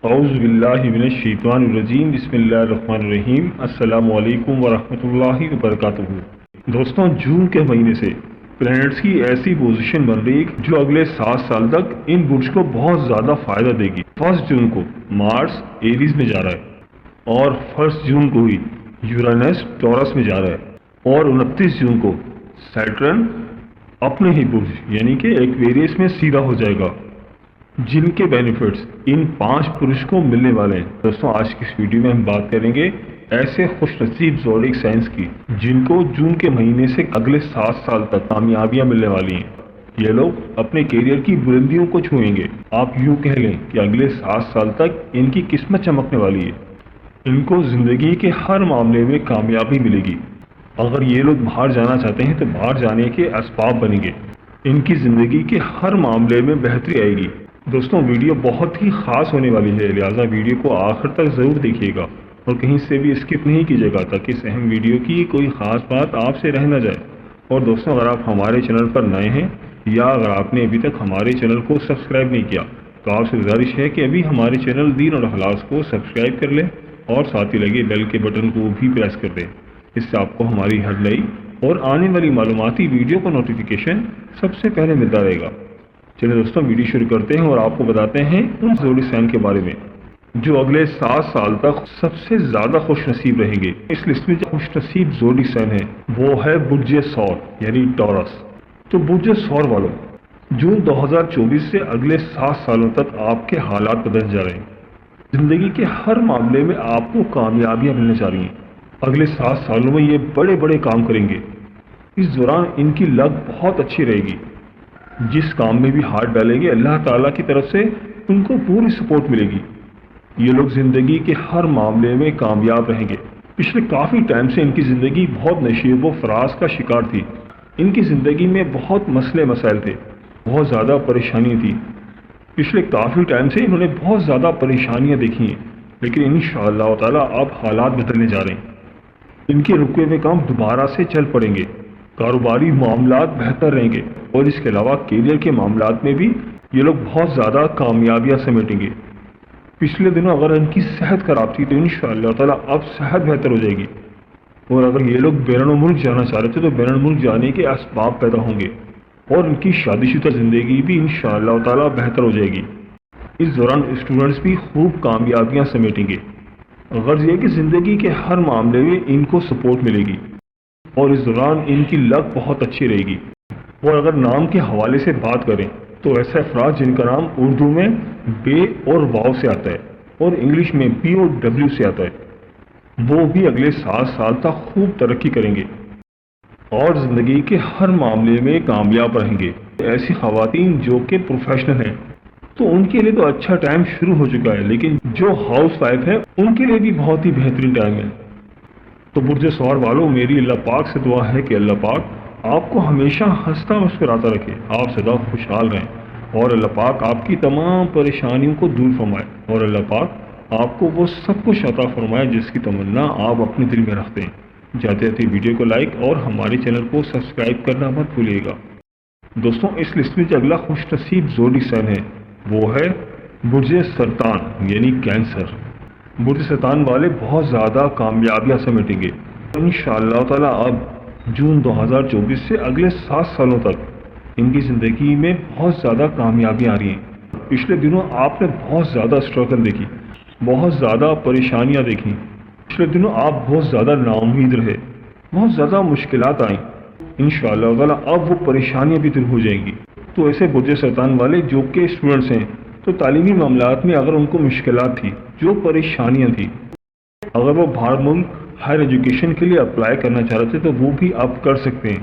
اعوذ باللہ من الشیطان الرجیم بسم اللہ الرحمن الرحیم السلام علیکم ورحمۃ اللہ وبرکاتہ۔ دوستوں، جون کے مہینے سے پلینٹس کی ایسی پوزیشن بن رہی ہے جو اگلے 7 سال تک ان برج کو بہت زیادہ فائدہ دے گی۔ 1 جون کو مارس ایریز میں جا رہا ہے اور 1 جون کو ہی یورینس ٹورس میں جا رہا ہے اور 29 جون کو سیٹرن اپنے ہی برج یعنی کہ ایکویریس میں سیدھا ہو جائے گا، جن کے بینیفٹس ان 5 برج کو ملنے والے ہیں۔ دوستوں، آج کی اس ویڈیو میں ہم بات کریں گے ایسے خوش نصیب زوڈک سائنس کی جن کو جون کے مہینے سے اگلے 7 سال تک کامیابیاں ملنے والی ہیں۔ یہ لوگ اپنے کیریئر کی بلندیوں کو چھوئیں گے۔ آپ یوں کہہ لیں کہ اگلے 7 سال تک ان کی قسمت چمکنے والی ہے۔ ان کو زندگی کے ہر معاملے میں کامیابی ملے گی۔ اگر یہ لوگ باہر جانا چاہتے ہیں تو باہر جانے کے اسباب بنیں گے۔ ان کی زندگی کے ہر معاملے میں بہتری آئے گی۔ دوستوں، ویڈیو بہت ہی خاص ہونے والی ہے، لہٰذا ویڈیو کو آخر تک ضرور دیکھیے گا اور کہیں سے بھی اسکپ نہیں کیجیے گا تاکہ اس اہم ویڈیو کی کوئی خاص بات آپ سے رہ نہ جائے۔ اور دوستوں، اگر آپ ہمارے چینل پر نئے ہیں یا اگر آپ نے ابھی تک ہمارے چینل کو سبسکرائب نہیں کیا تو آپ سے گزارش ہے کہ ابھی ہمارے چینل دین اور اخلاص کو سبسکرائب کر لیں اور ساتھ ہی لگے بیل کے بٹن کو بھی پریس کر دیں۔ اس سے آپ کو ہماری ہر نئی اور آنے والی معلوماتی ویڈیو کا نوٹیفیکیشن سب سے پہلے ملتا رہے گا۔ چلیے دوستوں، ویڈیو شروع کرتے ہیں اور آپ کو بتاتے ہیں ان زوڈک سائن کے بارے میں جو اگلے 7 سال تک سب سے زیادہ خوش نصیب رہیں گے۔ اس لسٹ میں جو خوش نصیب زوڈک سائن ہے وہ ہے برج ثور یعنی ٹورس۔ تو برج ثور والوں، جون 2024 سے اگلے 7 سالوں تک آپ کے حالات بدل جا رہے ہیں۔ زندگی کے ہر معاملے میں آپ کو کامیابیاں ملنے جا رہی ہیں۔ اگلے 7 سالوں میں یہ بڑے بڑے کام کریں گے۔ اس دوران ان کی لک بہت اچھی رہے گی۔ جس کام میں بھی ہاتھ ڈالیں گے اللہ تعالیٰ کی طرف سے ان کو پوری سپورٹ ملے گی۔ یہ لوگ زندگی کے ہر معاملے میں کامیاب رہیں گے۔ پچھلے کافی ٹائم سے ان کی زندگی بہت نشیب و فراز کا شکار تھی۔ ان کی زندگی میں بہت مسئلے مسائل تھے، بہت زیادہ پریشانی تھی۔ پچھلے کافی ٹائم سے انہوں نے بہت زیادہ پریشانیاں دیکھی ہیں، لیکن انشاءاللہ تعالیٰ اب حالات بدلنے جا رہے ہیں۔ ان کے رکے ہوئے کام دوبارہ سے چل پڑیں گے۔ کاروباری معاملات بہتر رہیں گے اور اس کے علاوہ کیریئر کے معاملات میں بھی یہ لوگ بہت زیادہ کامیابیاں سمیٹیں گے۔ پچھلے دنوں اگر ان کی صحت خراب تھی تو انشاءاللہ تعالیٰ اب صحت بہتر ہو جائے گی، اور اگر یہ لوگ بیرون ملک جانا چاہ رہے تھے تو بیرون ملک جانے کے اسباب پیدا ہوں گے اور ان کی شادی شدہ زندگی بھی انشاءاللہ تعالیٰ بہتر ہو جائے گی۔ اس دوران اسٹوڈنٹس بھی خوب کامیابیاں سمیٹیں گے۔ غرض یہ کہ زندگی کے ہر معاملے میں ان کو سپورٹ ملے گی اور اس دوران ان کی لک بہت اچھی رہے گی۔ اور اگر نام کے حوالے سے بات کریں تو ایسے افراد جن کا نام اردو میں بے اور واو سے آتا ہے اور انگلش میں پی اور ڈبلیو سے آتا ہے، وہ بھی اگلے 7 سال تک خوب ترقی کریں گے اور زندگی کے ہر معاملے میں کامیاب رہیں گے۔ ایسی خواتین جو کہ پروفیشنل ہیں تو ان کے لیے تو اچھا ٹائم شروع ہو چکا ہے، لیکن جو ہاؤس وائف ہے ان کے لیے بھی بہت ہی بہترین ٹائم ہے۔ تو برج ثور والوں، میری اللہ پاک سے دعا ہے کہ اللہ پاک آپ کو ہمیشہ ہنستا مسکراتا رکھے، آپ سدا خوشحال رہیں اور اللہ پاک آپ کی تمام پریشانیوں کو دور فرمائے اور اللہ پاک آپ کو وہ سب کچھ عطا فرمائے جس کی تمنا آپ اپنے دل میں رکھتے ہیں۔ جاتے جاتے ویڈیو کو لائک اور ہمارے چینل کو سبسکرائب کرنا مت بھولیے گا۔ دوستوں، اس لسٹ میں جو اگلا خوش نصیب زوڈک سائن ہے وہ ہے برج سرطان یعنی کینسر۔ برج سرطان والے بہت زیادہ کامیابیاں سمیٹیں گے۔ انشاءاللہ تعالیٰ اب جون 2024 سے اگلے 7 سالوں تک ان کی زندگی میں بہت زیادہ کامیابیاں آ رہی ہیں۔ پچھلے دنوں آپ نے بہت زیادہ اسٹرگل دیکھی، بہت زیادہ پریشانیاں دیکھی۔ پچھلے دنوں آپ بہت زیادہ نا امید رہے، بہت زیادہ مشکلات آئیں۔ انشاءاللہ تعالیٰ اب وہ پریشانیاں بھی دور ہو جائیں گی۔ تو ایسے برج سرطان والے جو کہ اسٹوڈنٹس ہیں تو تعلیمی معاملات میں اگر ان کو مشکلات تھی، جو پریشانیاں تھیں، اگر وہ باہر ملک ہائر ایجوکیشن کے لیے اپلائی کرنا چاہ رہے تھے تو وہ بھی اب کر سکتے ہیں۔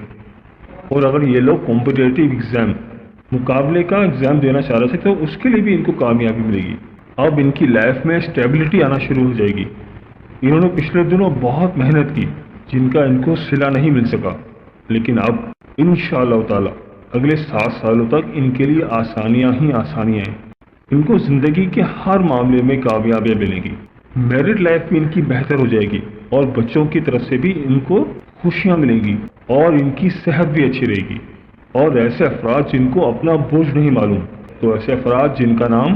اور اگر یہ لوگ کمپٹیٹیو ایگزام مقابلے کا ایگزام دینا چاہ رہے تھے تو اس کے لیے بھی ان کو کامیابی ملے گی۔ اب ان کی لائف میں اسٹیبلٹی آنا شروع ہو جائے گی۔ انہوں نے پچھلے دنوں بہت محنت کی جن کا ان کو صلہ نہیں مل سکا، لیکن اب انشاءاللہ تعالیٰ اگلے 7 سالوں تک ان کے لیے آسانیاں ہی آسانیاں ہیں۔ ان کو زندگی کے ہر معاملے میں کامیابیاں ملیں گی۔ میرڈ لائف بھی ان کی بہتر ہو جائے گی اور بچوں کی طرف سے بھی ان کو خوشیاں ملیں گی اور ان کی صحت بھی اچھی رہے گی۔ اور ایسے افراد جن کو اپنا برج نہیں معلوم، تو ایسے افراد جن کا نام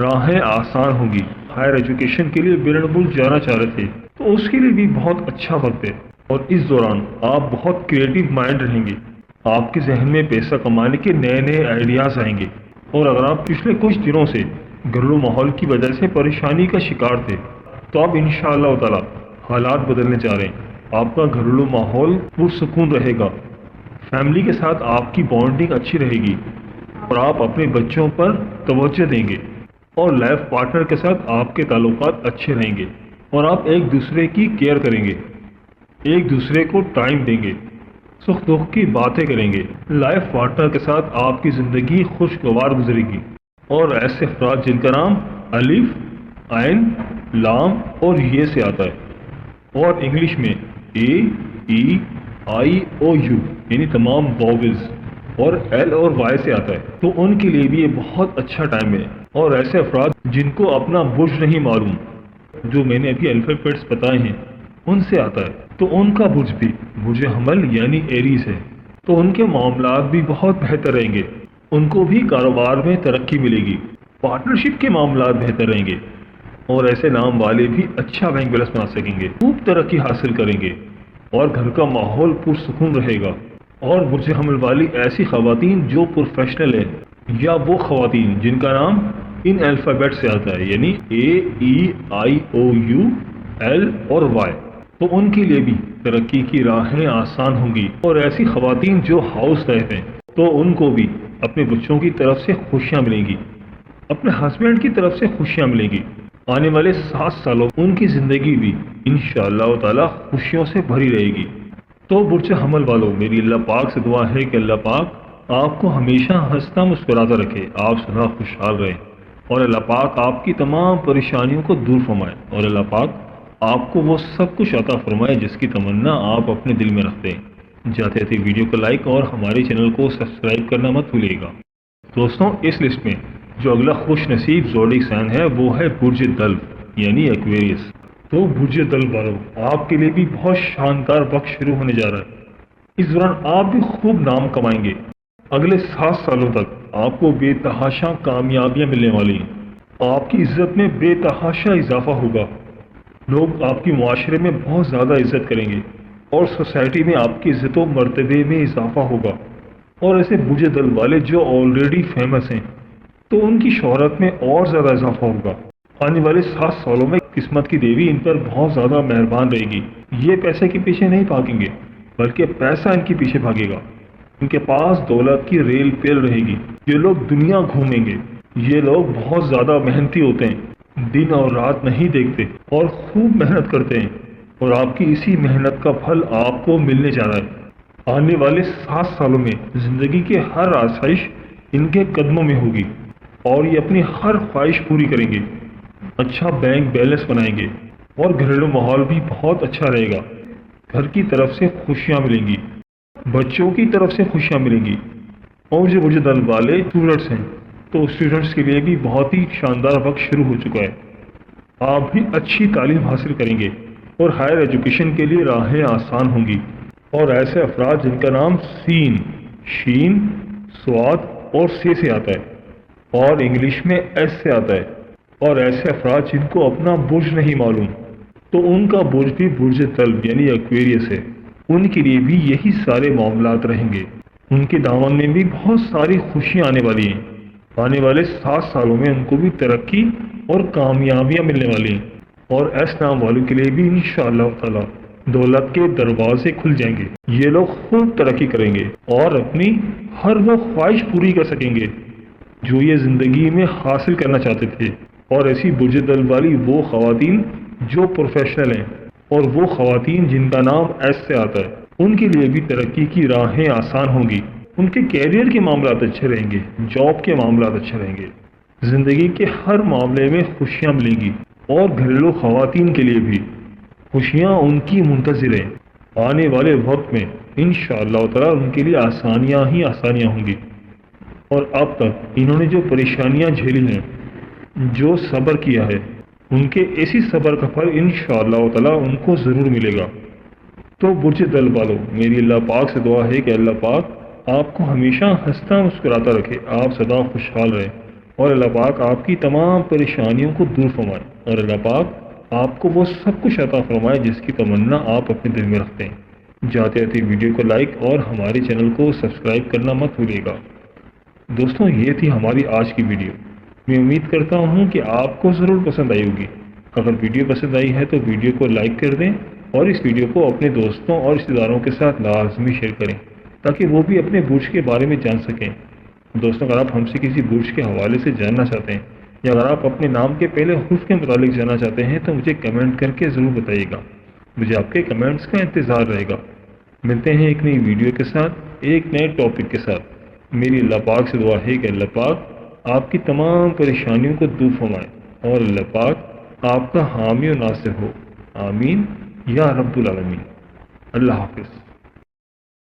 راہیں آسان ہوں گی۔ ہائر ایجوکیشن کے لیے بیرون ملک جانا چاہ رہے تھے تو اس کے لیے بھی بہت اچھا وقت ہے، اور اس دوران آپ بہت کریٹو مائنڈ رہیں گے۔ آپ کے ذہن میں پیسہ کمانے کے نئے نئے آئیڈیاز آئیں گے، اور اگر آپ پچھلے کچھ دنوں سے گھریلو ماحول کی وجہ سے پریشانی کا شکار تھے تو اب انشاءاللہ تعالی حالات بدلنے جا رہے ہیں۔ آپ کا گھریلو ماحول پرسکون رہے گا، فیملی کے ساتھ آپ کی بانڈنگ اچھی رہے گی، اور آپ اپنے بچوں پر توجہ دیں گے، اور لائف پارٹنر کے ساتھ آپ کے تعلقات اچھے رہیں گے، اور آپ ایک دوسرے کی کیئر کریں گے، ایک دوسرے کو ٹائم دیں گے، سکھ دکھ کی باتیں کریں گے۔ لائف پارٹنر کے ساتھ آپ کی زندگی خوشگوار گزرے گی۔ اور ایسے افراد جن کا نام الف، عین، لام اور یہ سے آتا ہے، اور انگلش میں اے، ای، آئی، او، یو یعنی تمام واویلز، اور ایل اور وائی سے آتا ہے، تو ان کے لیے بھی یہ بہت اچھا ٹائم ہے۔ اور ایسے افراد جن کو اپنا برج نہیں معلوم، جو میں نے ابھی الفابیٹس بتائے ہیں ان سے آتا ہے، تو ان کا برج بھی برج حمل یعنی ایریز ہے، تو ان کے معاملات بھی بہت بہتر رہیں گے، ان کو بھی کاروبار میں ترقی ملے گی، پارٹنرشپ کے معاملات بہتر رہیں گے، اور ایسے نام والے بھی اچھا بینک بیلنس بنا سکیں گے، خوب ترقی حاصل کریں گے، اور گھر کا ماحول پرسکون رہے گا۔ اور برج حمل والی ایسی خواتین جو پروفیشنل ہیں، یا وہ خواتین جن کا نام ان الفابیٹ سے آتا ہے یعنی اے، ای، آئی، او، یو، ایل اور وائی، تو ان کے لیے بھی ترقی کی راہیں آسان ہوں گی۔ اور ایسی خواتین جو ہاؤس وائف ہیں تو ان کو بھی اپنے بچوں کی طرف سے خوشیاں ملیں گی، اپنے ہسبینڈ کی طرف سے خوشیاں ملیں گی۔ آنے والے 7 سالوں ان کی زندگی بھی انشاءاللہ تعالی خوشیوں سے بھری رہے گی۔ تو برج حمل والوں، میری اللہ پاک سے دعا ہے کہ اللہ پاک آپ کو ہمیشہ ہنستا مسکراتا رکھے، آپ سدا خوشحال رہیں، اور اللہ پاک آپ کی تمام پریشانیوں کو دور فرمائے، اور اللہ پاک آپ کو وہ سب کچھ عطا فرمائے جس کی تمنا آپ اپنے دل میں رکھتے ہیں۔ جاتے تھے ویڈیو کو لائک اور ہمارے چینل کو سبسکرائب کرنا مت بھولیے گا۔ دوستوں، اس لسٹ میں جو اگلا خوش نصیب زوڈک سائن ہے وہ ہے برج دلو یعنی ایکویریس۔ تو برج دلو والوں، آپ کے لیے بھی بہت شاندار وقت شروع ہونے جا رہا ہے۔ اس دوران آپ بھی خوب نام کمائیں گے۔ اگلے 7 سالوں تک آپ کو بے تحاشا کامیابیاں ملنے والی ہیں، آپ کی عزت میں بے تحاشا اضافہ ہوگا، لوگ آپ کی معاشرے میں بہت زیادہ عزت کریں گے، اور سوسائٹی میں آپ کی عزت و مرتبے میں اضافہ ہوگا۔ اور ایسے برج دلو والے جو آلریڈی فیمس ہیں تو ان کی شہرت میں اور زیادہ اضافہ ہوگا۔ آنے والے 7 سالوں میں قسمت کی دیوی ان پر بہت زیادہ مہربان رہے گی۔ یہ پیسے کے پیچھے نہیں بھاگیں گے بلکہ پیسہ ان کے پیچھے بھاگے گا۔ ان کے پاس دولت کی ریل پیل رہے گی۔ یہ لوگ دنیا گھومیں گے۔ یہ لوگ بہت زیادہ محنتی ہوتے ہیں، دن اور رات نہیں دیکھتے اور خوب محنت کرتے ہیں، اور آپ کی اسی محنت کا پھل آپ کو ملنے جا رہا ہے۔ آنے والے 7 سالوں میں زندگی کے ہر آسائش ان کے قدموں میں ہوگی، اور یہ اپنی ہر خواہش پوری کریں گے، اچھا بینک بیلنس بنائیں گے، اور گھریلو ماحول بھی بہت اچھا رہے گا۔ گھر کی طرف سے خوشیاں ملیں گی، بچوں کی طرف سے خوشیاں ملیں گی۔ اور جو برج دلو والے اسٹوڈنٹس ہیں تو اسٹوڈنٹس کے لیے بھی بہت ہی شاندار وقت شروع ہو چکا ہے۔ آپ بھی اچھی تعلیم حاصل کریں گے، اور ہائر ایجوکیشن کے لیے راہیں آسان ہوں گی۔ اور ایسے افراد جن کا نام سین، شین، سواد اور سے آتا ہے، اور انگلش میں ایس سے آتا ہے، اور ایسے افراد جن کو اپنا برج نہیں معلوم تو ان کا برج بھی برج دلو یعنی ایکویریس ہے، ان کے لیے بھی یہی سارے معاملات رہیں گے۔ ان کے دامن میں بھی بہت ساری خوشیاں آنے والی ہیں۔ آنے والے 7 سالوں میں ان کو بھی ترقی اور کامیابیاں ملنے والی ہیں، اور ایس نام والوں کے لیے بھی انشاءاللہ تعالی دولت کے دروازے کھل جائیں گے۔ یہ لوگ خوب ترقی کریں گے اور اپنی ہر وہ خواہش پوری کر سکیں گے جو یہ زندگی میں حاصل کرنا چاہتے تھے۔ اور ایسی برج دلو والی وہ خواتین جو پروفیشنل ہیں، اور وہ خواتین جن کا نام ایس سے آتا ہے، ان کے لیے بھی ترقی کی راہیں آسان ہوں گی۔ ان کے کیریئر کے معاملات اچھے رہیں گے، جاب کے معاملات اچھے رہیں گے، زندگی کے ہر معاملے میں خوشیاں ملیں گی، اور گھریلو خواتین کے لیے بھی خوشیاں ان کی منتظر ہیں۔ آنے والے وقت میں انشاءاللہ تعالی ان کے لیے آسانیاں ہی آسانیاں ہوں گی، اور اب تک انہوں نے جو پریشانیاں جھیلی ہیں، جو صبر کیا ہے، ان کے ایسی صبر کا پھل انشاءاللہ تعالی ان کو ضرور ملے گا۔ تو برج دلو والوں، میری اللہ پاک سے دعا ہے کہ اللہ پاک آپ کو ہمیشہ ہنستا مسکراتا رکھے، آپ سدا خوشحال رہیں، اور اللہ پاک آپ کی تمام پریشانیوں کو دور فرمائے، اور اللہ پاک آپ کو وہ سب کچھ عطا فرمائے جس کی تمنا آپ اپنے دل میں رکھتے ہیں۔ جاتے جاتے ویڈیو کو لائک اور ہمارے چینل کو سبسکرائب کرنا مت بھولیے گا۔ دوستوں، یہ تھی ہماری آج کی ویڈیو۔ میں امید کرتا ہوں کہ آپ کو ضرور پسند آئی ہوگی۔ اگر ویڈیو پسند آئی ہے تو ویڈیو کو لائک کر دیں اور اس ویڈیو کو اپنے دوستوں اور رشتہ داروں کے ساتھ لازمی شیئر کریں تاکہ وہ بھی اپنے برج کے بارے میں جان سکیں۔ دوستوں، اگر آپ ہم سے کسی برج کے حوالے سے جاننا چاہتے ہیں یا اگر آپ اپنے نام کے پہلے حرف کے متعلق جاننا چاہتے ہیں تو مجھے کمنٹ کر کے ضرور بتائیے گا۔ مجھے آپ کے کمنٹس کا انتظار رہے گا۔ ملتے ہیں ایک نئی ویڈیو کے ساتھ، ایک نئے ٹاپک کے ساتھ۔ میری اللہ پاک سے دعا ہے کہ اللہ پاک آپ کی تمام پریشانیوں کو دور فرمائے اور اللہ پاک آپ کا حامی و ناصر ہو۔ آمین یا رب العالمین۔ اللہ حافظ۔